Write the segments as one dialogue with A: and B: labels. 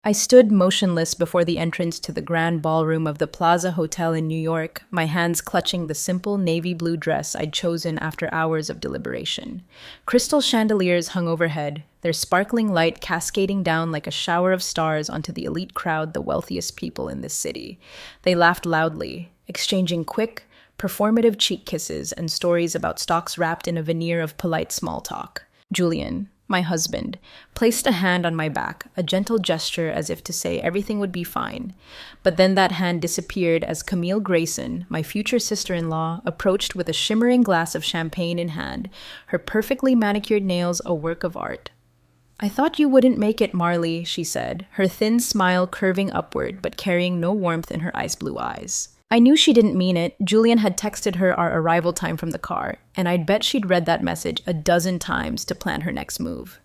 A: I stood motionless before the entrance to the grand ballroom of the Plaza Hotel in New York, my hands clutching the simple navy blue dress I'd chosen after hours of deliberation. Crystal chandeliers hung overhead, their sparkling light cascading down like a shower of stars onto the elite crowd, the wealthiest people in this city. They laughed loudly, exchanging quick, performative cheek kisses and stories about stocks wrapped in a veneer of polite small talk. Julian, my husband, placed a hand on my back, a gentle gesture as if to say everything would be fine. But then that hand disappeared as Camille Grayson, my future sister-in-law, approached with a shimmering glass of champagne in hand, her perfectly manicured nails a work of art. "I thought you wouldn't make it, Marley," she said, her thin smile curving upward but carrying no warmth in her ice blue eyes. I knew she didn't mean it. Julian had texted her our arrival time from the car, and I'd bet she'd read that message a dozen times to plan her next move.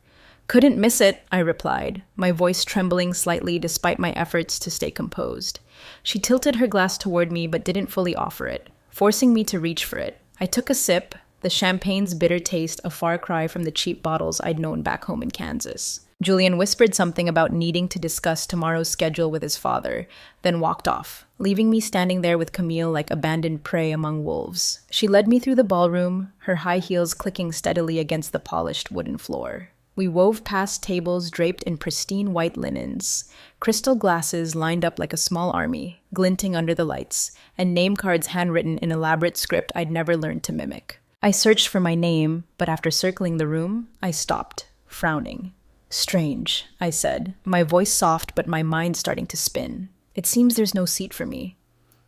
A: "Couldn't miss it," I replied, my voice trembling slightly despite my efforts to stay composed. She tilted her glass toward me but didn't fully offer it, forcing me to reach for it. I took a sip, the champagne's bitter taste a far cry from the cheap bottles I'd known back home in Kansas. Julian whispered something about needing to discuss tomorrow's schedule with his father, then walked off, leaving me standing there with Camille like abandoned prey among wolves. She led me through the ballroom, her high heels clicking steadily against the polished wooden floor. We wove past tables draped in pristine white linens, crystal glasses lined up like a small army, glinting under the lights, and name cards handwritten in elaborate script I'd never learned to mimic. I searched for my name, but after circling the room, I stopped, frowning. "Strange," I said, my voice soft but my mind starting to spin. "It seems there's no seat for me."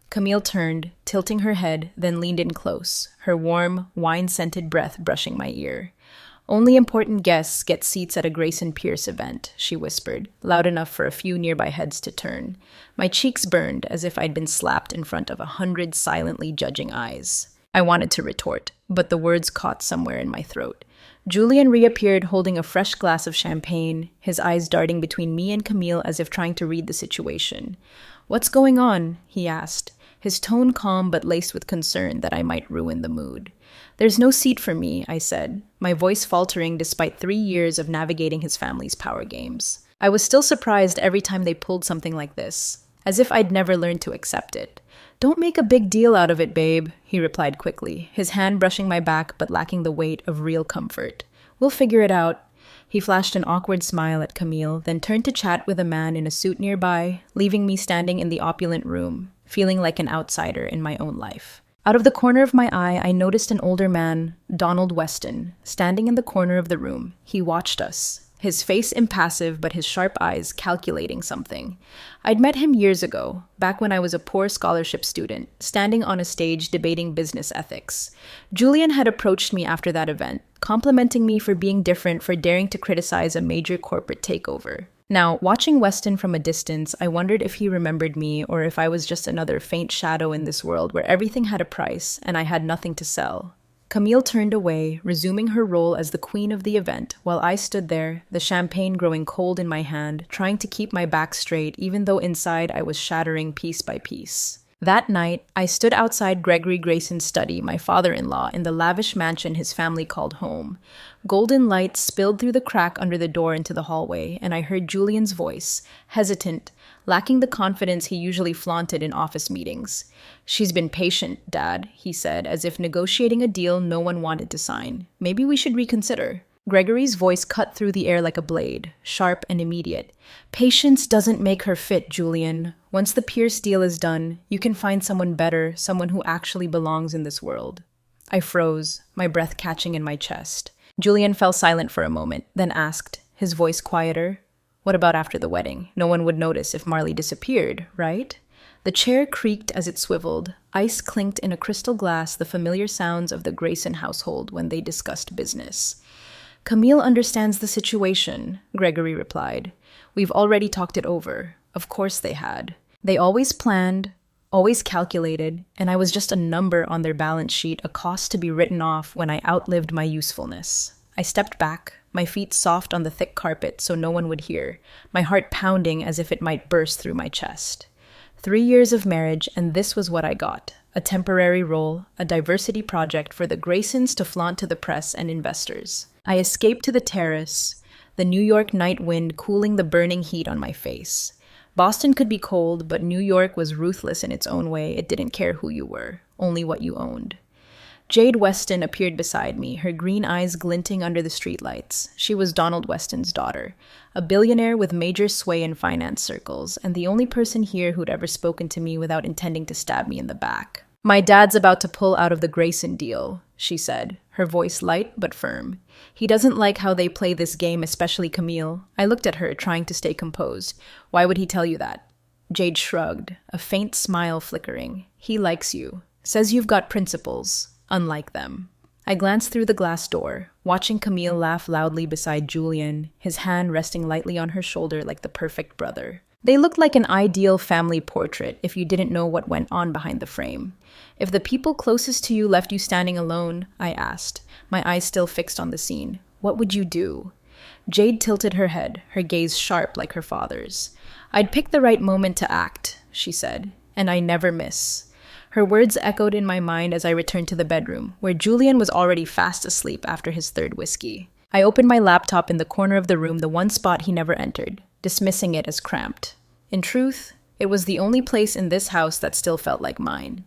A: Camille turned, tilting her head, then leaned in close, her warm, wine-scented breath brushing my ear. "Only important guests get seats at a Grayson Pierce event," she whispered, loud enough for a few nearby heads to turn. My cheeks burned as if I'd been slapped in front of 100 silently judging eyes. I wanted to retort, but the words caught somewhere in my throat. Julian reappeared holding a fresh glass of champagne, his eyes darting between me and Camille as if trying to read the situation. "What's going on?" he asked, his tone calm but laced with concern that I might ruin the mood. "There's no seat for me," I said, my voice faltering despite 3 years of navigating his family's power games. I was still surprised every time they pulled something like this, as if I'd never learned to accept it. "Don't make a big deal out of it, babe," he replied quickly, his hand brushing my back but lacking the weight of real comfort. "We'll figure it out." He flashed an awkward smile at Camille, then turned to chat with a man in a suit nearby, leaving me standing in the opulent room, feeling like an outsider in my own life. Out of the corner of my eye, I noticed an older man, Donald Weston, standing in the corner of the room. He watched us, his face impassive but his sharp eyes calculating something. I'd met him years ago, back when I was a poor scholarship student, standing on a stage debating business ethics. Julian had approached me after that event, complimenting me for being different, for daring to criticize a major corporate takeover. Now, watching Weston from a distance, I wondered if he remembered me or if I was just another faint shadow in this world where everything had a price and I had nothing to sell. Camille turned away, resuming her role as the queen of the event, while I stood there, the champagne growing cold in my hand, trying to keep my back straight even though inside I was shattering piece by piece. That night, I stood outside Gregory Grayson's study, my father-in-law, in the lavish mansion his family called home. Golden light spilled through the crack under the door into the hallway, and I heard Julian's voice, hesitant, lacking the confidence he usually flaunted in office meetings. "She's been patient, Dad," he said, as if negotiating a deal no one wanted to sign. "Maybe we should reconsider." Gregory's voice cut through the air like a blade, sharp and immediate. "Patience doesn't make her fit, Julian. Once the Pierce deal is done, you can find someone better, someone who actually belongs in this world." I froze, my breath catching in my chest. Julian fell silent for a moment, then asked, his voice quieter, "What about after the wedding? No one would notice if Marley disappeared, right?" The chair creaked as it swiveled. Ice clinked in a crystal glass, the familiar sounds of the Grayson household when they discussed business. "Camille understands the situation," Gregory replied. "We've already talked it over." Of course they had. They always planned, always calculated, and I was just a number on their balance sheet, a cost to be written off when I outlived my usefulness. I stepped back, my feet soft on the thick carpet so no one would hear, my heart pounding as if it might burst through my chest. 3 years of marriage, and this was what I got. A temporary role, a diversity project for the Graysons to flaunt to the press and investors. I escaped to the terrace, the New York night wind cooling the burning heat on my face. Boston could be cold, but New York was ruthless in its own way. It didn't care who you were, only what you owned. Jade Weston appeared beside me, her green eyes glinting under the streetlights. She was Donald Weston's daughter, a billionaire with major sway in finance circles, and the only person here who'd ever spoken to me without intending to stab me in the back. "My dad's about to pull out of the Grayson deal," she said, her voice light but firm. "He doesn't like how they play this game, especially Camille." I looked at her, trying to stay composed. "Why would he tell you that?" Jade shrugged, a faint smile flickering. "He likes you. Says you've got principles. Unlike them." I glanced through the glass door, watching Camille laugh loudly beside Julian, his hand resting lightly on her shoulder like the perfect brother. They looked like an ideal family portrait if you didn't know what went on behind the frame. "If the people closest to you left you standing alone," I asked, my eyes still fixed on the scene, "what would you do?" Jade tilted her head, her gaze sharp like her father's. "I'd pick the right moment to act," she said, "and I never miss." Her words echoed in my mind as I returned to the bedroom, where Julian was already fast asleep after his third whiskey. I opened my laptop in the corner of the room, the one spot he never entered, dismissing it as cramped. In truth, it was the only place in this house that still felt like mine.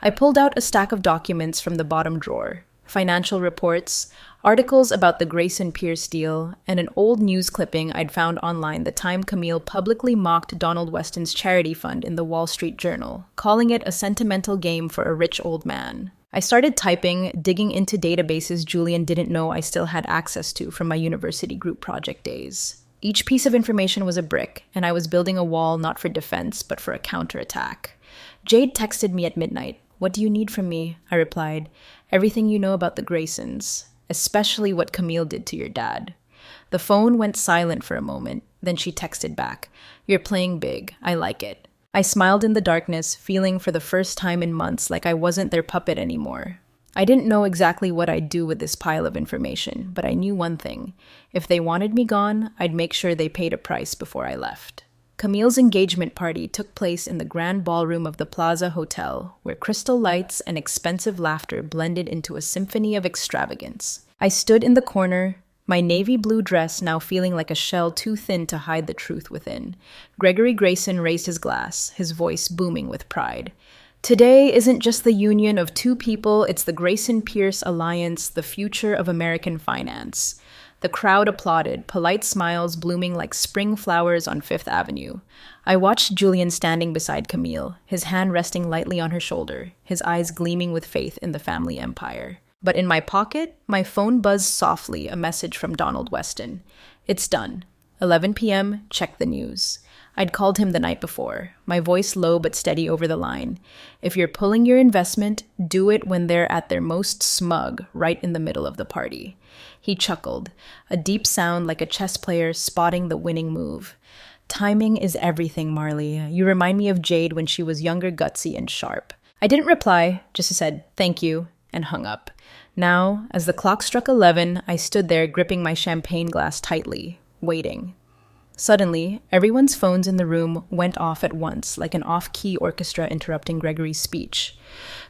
A: I pulled out a stack of documents from the bottom drawer, financial reports, articles about the Grayson Pierce deal, and an old news clipping I'd found online the time Camille publicly mocked Donald Weston's charity fund in the Wall Street Journal, calling it a sentimental game for a rich old man. I started typing, digging into databases Julian didn't know I still had access to from my university group project days. Each piece of information was a brick, and I was building a wall not for defense, but for a counterattack. Jade texted me at midnight. "What do you need from me?" I replied. "Everything you know about the Graysons, especially what Camille did to your dad." The phone went silent for a moment, then she texted back, "You're playing big. I like it." I smiled in the darkness, feeling for the first time in months like I wasn't their puppet anymore. I didn't know exactly what I'd do with this pile of information, but I knew one thing. If they wanted me gone, I'd make sure they paid a price before I left. Camille's engagement party took place in the grand ballroom of the Plaza Hotel, where crystal lights and expensive laughter blended into a symphony of extravagance. I stood in the corner, my navy blue dress now feeling like a shell too thin to hide the truth within. Gregory Grayson raised his glass, his voice booming with pride. "Today isn't just the union of two people, it's the Grayson-Pierce alliance, the future of American finance." The crowd applauded, polite smiles blooming like spring flowers on Fifth Avenue. I watched Julian standing beside Camille, his hand resting lightly on her shoulder, his eyes gleaming with faith in the family empire. But in my pocket, my phone buzzed softly, a message from Donald Weston. "It's done. 11 p.m., check the news." I'd called him the night before, my voice low but steady over the line. "If you're pulling your investment, do it when they're at their most smug, right in the middle of the party." He chuckled, a deep sound like a chess player spotting the winning move. "Timing is everything, Marley. You remind me of Jade when she was younger, gutsy, and sharp." I didn't reply, just said, "Thank you," and hung up. Now, as the clock struck 11, I stood there gripping my champagne glass tightly, waiting. Suddenly, everyone's phones in the room went off at once, like an off-key orchestra interrupting Gregory's speech.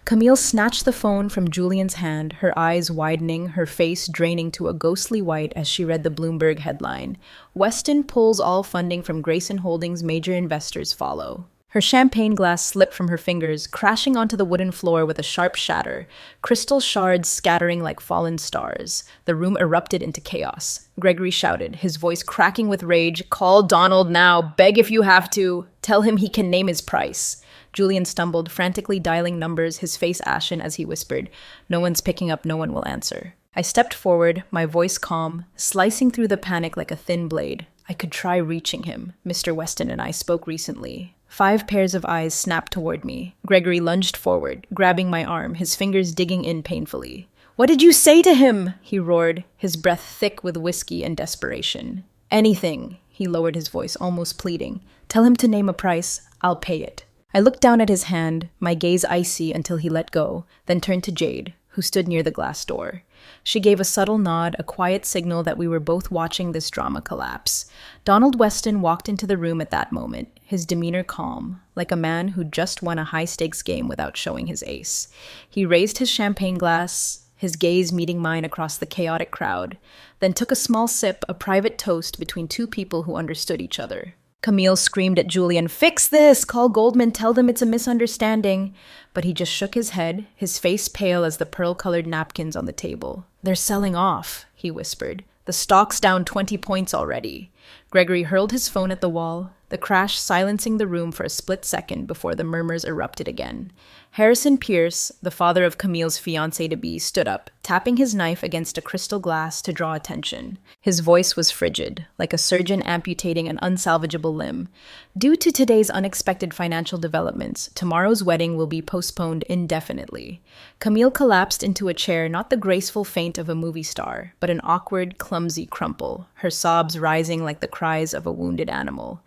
A: Camille snatched the phone from Julian's hand, her eyes widening, her face draining to a ghostly white as she read the Bloomberg headline. "Weston pulls all funding from Grayson Holdings, major investors follow." Her champagne glass slipped from her fingers, crashing onto the wooden floor with a sharp shatter, crystal shards scattering like fallen stars. The room erupted into chaos. Gregory shouted, his voice cracking with rage, "Call Donald now, beg if you have to. Tell him he can name his price." Julian stumbled, frantically dialing numbers, his face ashen as he whispered, "No one's picking up, no one will answer." I stepped forward, my voice calm, slicing through the panic like a thin blade. I could try reaching him. Mr. Weston and I spoke recently. 5 pairs of eyes snapped toward me. Gregory lunged forward, grabbing my arm, his fingers digging in painfully. "What did you say to him?" he roared, his breath thick with whiskey and desperation. "Anything," he lowered his voice, almost pleading. "Tell him to name a price. I'll pay it." I looked down at his hand, my gaze icy until he let go, then turned to Jade, who stood near the glass door. She gave a subtle nod, a quiet signal that we were both watching this drama collapse. Donald Weston walked into the room at that moment, his demeanor calm, like a man who'd just won a high-stakes game without showing his ace. He raised his champagne glass, his gaze meeting mine across the chaotic crowd, then took a small sip, a private toast between two people who understood each other. Camille screamed at Julian, "Fix this! Call Goldman, tell them it's a misunderstanding." But he just shook his head, his face pale as the pearl-colored napkins on the table. "They're selling off," he whispered. "The stock's down 20 points already." Gregory hurled his phone at the wall, the crash silencing the room for a split second before the murmurs erupted again. Harrison Pierce, the father of Camille's fiancée-to-be, stood up, tapping his knife against a crystal glass to draw attention. His voice was frigid, like a surgeon amputating an unsalvageable limb. "Due to today's unexpected financial developments, tomorrow's wedding will be postponed indefinitely." Camille collapsed into a chair, not the graceful faint of a movie star, but an awkward, clumsy crumple, her sobs rising like the cries of a wounded animal.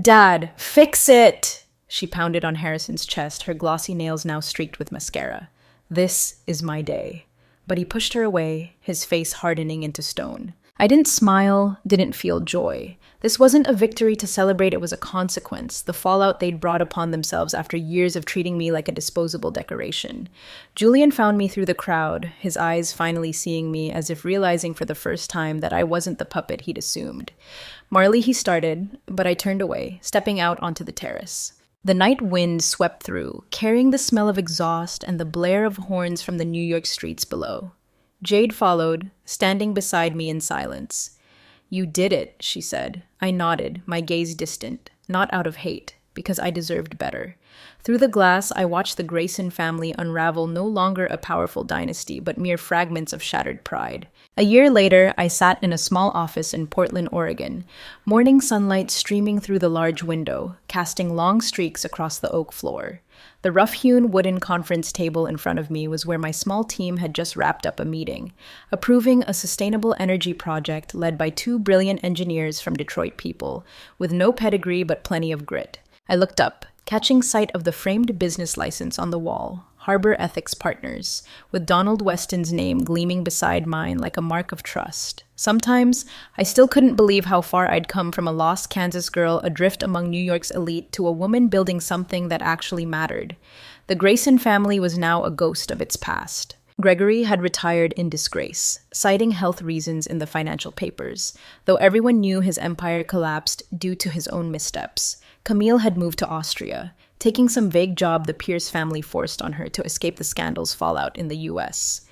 A: "Dad, fix it!" She pounded on Harrison's chest, her glossy nails now streaked with mascara. "This is my day." But he pushed her away, his face hardening into stone. I didn't smile, didn't feel joy. This wasn't a victory to celebrate, it was a consequence, the fallout they'd brought upon themselves after years of treating me like a disposable decoration. Julian found me through the crowd, his eyes finally seeing me, as if realizing for the first time that I wasn't the puppet he'd assumed. "Marley," he started, but I turned away, stepping out onto the terrace. The night wind swept through, carrying the smell of exhaust and the blare of horns from the New York streets below. Jade followed, standing beside me in silence. "You did it," she said. I nodded, my gaze distant, not out of hate, because I deserved better. Through the glass, I watched the Grayson family unravel, no longer a powerful dynasty, but mere fragments of shattered pride. A year later, I sat in a small office in Portland, Oregon, morning sunlight streaming through the large window, casting long streaks across the oak floor. The rough-hewn wooden conference table in front of me was where my small team had just wrapped up a meeting, approving a sustainable energy project led by two brilliant engineers from Detroit people, with no pedigree but plenty of grit. I looked up, catching sight of the framed business license on the wall, Harbor Ethics Partners, with Donald Weston's name gleaming beside mine like a mark of trust. Sometimes, I still couldn't believe how far I'd come from a lost Kansas girl adrift among New York's elite to a woman building something that actually mattered. The Grayson family was now a ghost of its past. Gregory had retired in disgrace, citing health reasons in the financial papers, though everyone knew his empire collapsed due to his own missteps. Camille had moved to Austria, taking some vague job the Pierce family forced on her to escape the scandal's fallout in the US.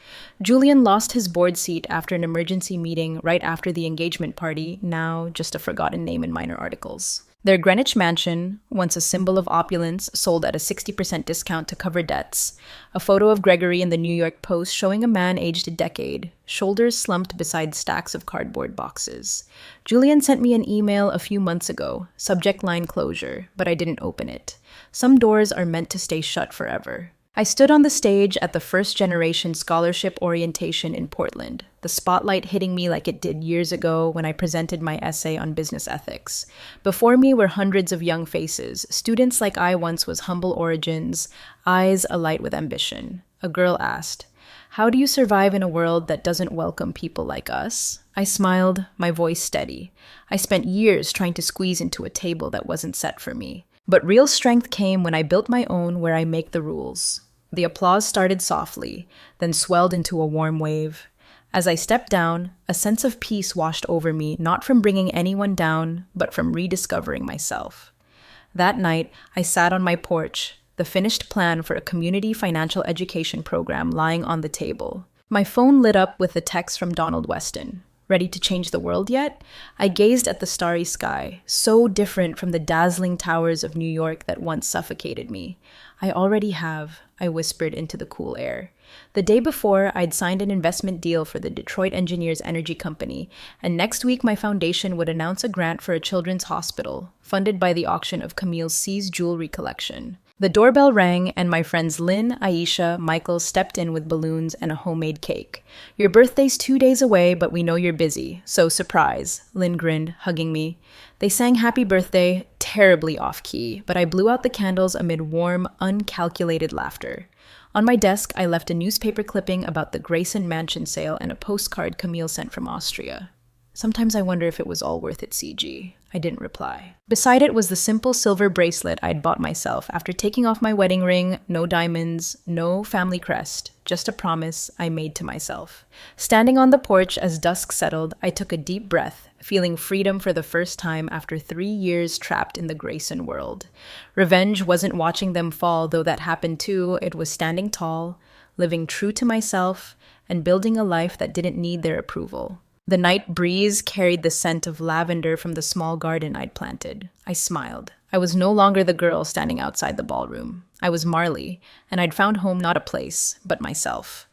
A: Julian lost his board seat after an emergency meeting right after the engagement party, now just a forgotten name in minor articles. Their Greenwich mansion, once a symbol of opulence, sold at a 60% discount to cover debts. A photo of Gregory in the New York Post showing a man aged a decade, shoulders slumped beside stacks of cardboard boxes. Julian sent me an email a few months ago, subject line closure, but I didn't open it. Some doors are meant to stay shut forever. I stood on the stage at the first-generation scholarship orientation in Portland, the spotlight hitting me like it did years ago when I presented my essay on business ethics. Before me were hundreds of young faces, students like I once was, humble origins, eyes alight with ambition. A girl asked, "How do you survive in a world that doesn't welcome people like us?" I smiled, my voice steady. I spent years trying to squeeze into a table that wasn't set for me. But real strength came when I built my own where I make the rules. The applause started softly, then swelled into a warm wave. As I stepped down, a sense of peace washed over me, not from bringing anyone down, but from rediscovering myself. That night, I sat on my porch, the finished plan for a community financial education program lying on the table. My phone lit up with a text from Donald Weston. Ready to change the world yet? I gazed at the starry sky, so different from the dazzling towers of New York that once suffocated me. "I already have," I whispered into the cool air. The day before, I'd signed an investment deal for the Detroit Engineers Energy Company, and next week my foundation would announce a grant for a children's hospital, funded by the auction of Camille's seized jewelry collection. The doorbell rang, and my friends Lynn, Aisha, Michael stepped in with balloons and a homemade cake. "Your birthday's 2 days away, but we know you're busy, so surprise," Lynn grinned, hugging me. They sang happy birthday, terribly off-key, but I blew out the candles amid warm, uncalculated laughter. On my desk, I left a newspaper clipping about the Grayson mansion sale and a postcard Camille sent from Austria. Sometimes I wonder if it was all worth it, CG. I didn't reply. Beside it was the simple silver bracelet I'd bought myself after taking off my wedding ring, no diamonds, no family crest, just a promise I made to myself. Standing on the porch as dusk settled, I took a deep breath, feeling freedom for the first time after 3 years trapped in the Grayson world. Revenge wasn't watching them fall, though that happened too. It was standing tall, living true to myself, and building a life that didn't need their approval. The night breeze carried the scent of lavender from the small garden I'd planted. I smiled. I was no longer the girl standing outside the ballroom. I was Marley, and I'd found home, not a place, but myself.